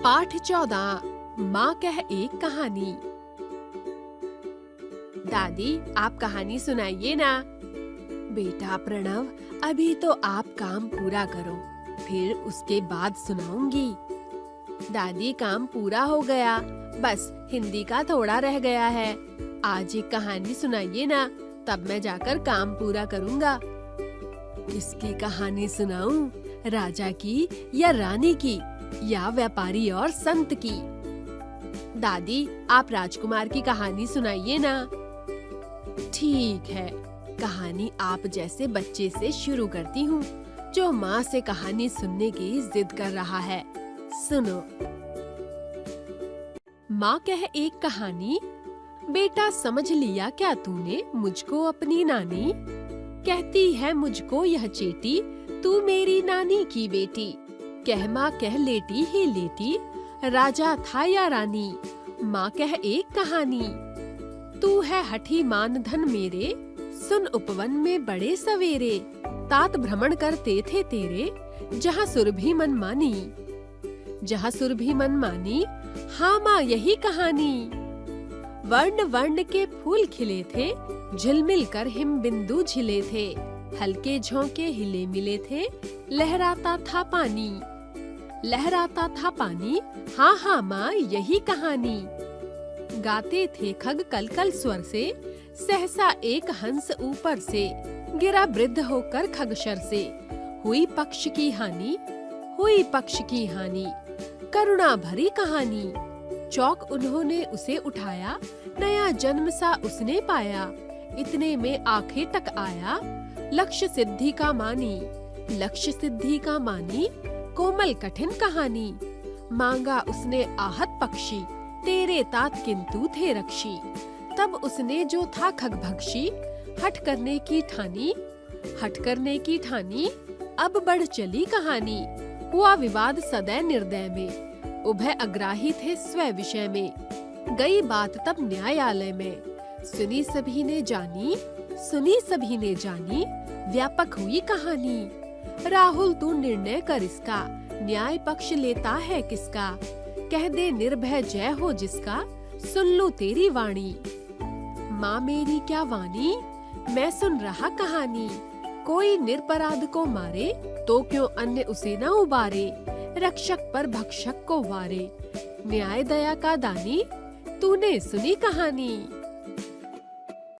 पाठ 14 माँ कह एक कहानी। दादी, आप कहानी सुनाइए ना। बेटा प्रणव, अभी तो आप काम पूरा करो, फिर उसके बाद सुनाऊंगी। दादी, काम पूरा हो गया, बस हिंदी का थोड़ा रह गया है। आज एक कहानी सुनाइए ना, तब मैं जाकर काम पूरा करूंगा। किसकी कहानी सुनाऊं? राजा की या रानी की या व्यापारी और संत की? दादी, आप राजकुमार की कहानी सुनाइए ना। ठीक है, कहानी आप जैसे बच्चे से शुरू करती हूँ, जो माँ से कहानी सुनने की जिद कर रहा है। सुनो। माँ कह एक कहानी। बेटा, समझ लिया क्या तूने मुझको अपनी नानी? कहती है मुझको यह चेटी, तू मेरी नानी की बेटी। कह माँ कह लेटी ही लेटी, राजा था या रानी? माँ कह एक कहानी। तू है हठी मानधन मेरे, सुन उपवन में बड़े सवेरे। तात भ्रमण करते थे तेरे, जहाँ सुरभि मन मानी। जहाँ सुरभि मन मानी, हाँ माँ यही कहानी। वर्ण वर्ण के फूल खिले थे, झिलमिल कर हिम बिंदु झिले थे। हल्के झोंके हिले मिले थे, लहराता था पानी। लहराता था पानी, हाँ हाँ माँ यही कहानी। गाते थे खग कलकल स्वर से, सहसा एक हंस ऊपर से। गिरा वृद्ध होकर खगशर से, हुई पक्ष की हानि। हुई पक्ष की हानि, करुणा भरी कहानी। चौक उन्होंने उसे उठाया, नया जन्म सा उसने पाया। इतने में आंखें टक आया, लक्ष्य सिद्धि का मानी। लक्ष्य सिद्धि का मानी, कोमल कठिन कहानी। मांगा उसने आहत पक्षी, तेरे तात किंतु थे रक्षी। तब उसने जो था खगभक्षी, हठ करने की ठानी। हठ करने की ठानी, अब बढ़ चली कहानी। हुआ विवाद सदै निर्दय में, उभय अग्राही थे स्व विषय में। गई बात तब न्यायालय में, सुनी सभी ने जानी। सुनी सभी ने जानी, व्यापक हुई कहानी। राहुल तू निर्णय कर इसका, न्याय पक्ष लेता है किसका? कह दे निर्भय जय हो जिसका, सुन लूं तेरी वाणी। माँ मेरी क्या वाणी, मैं सुन रहा कहानी। कोई निरपराध को मारे, तो क्यों अन्य उसे न उबारे? रक्षक पर भक्षक को वारे, न्याय दया का दानी। तूने सुनी कहानी।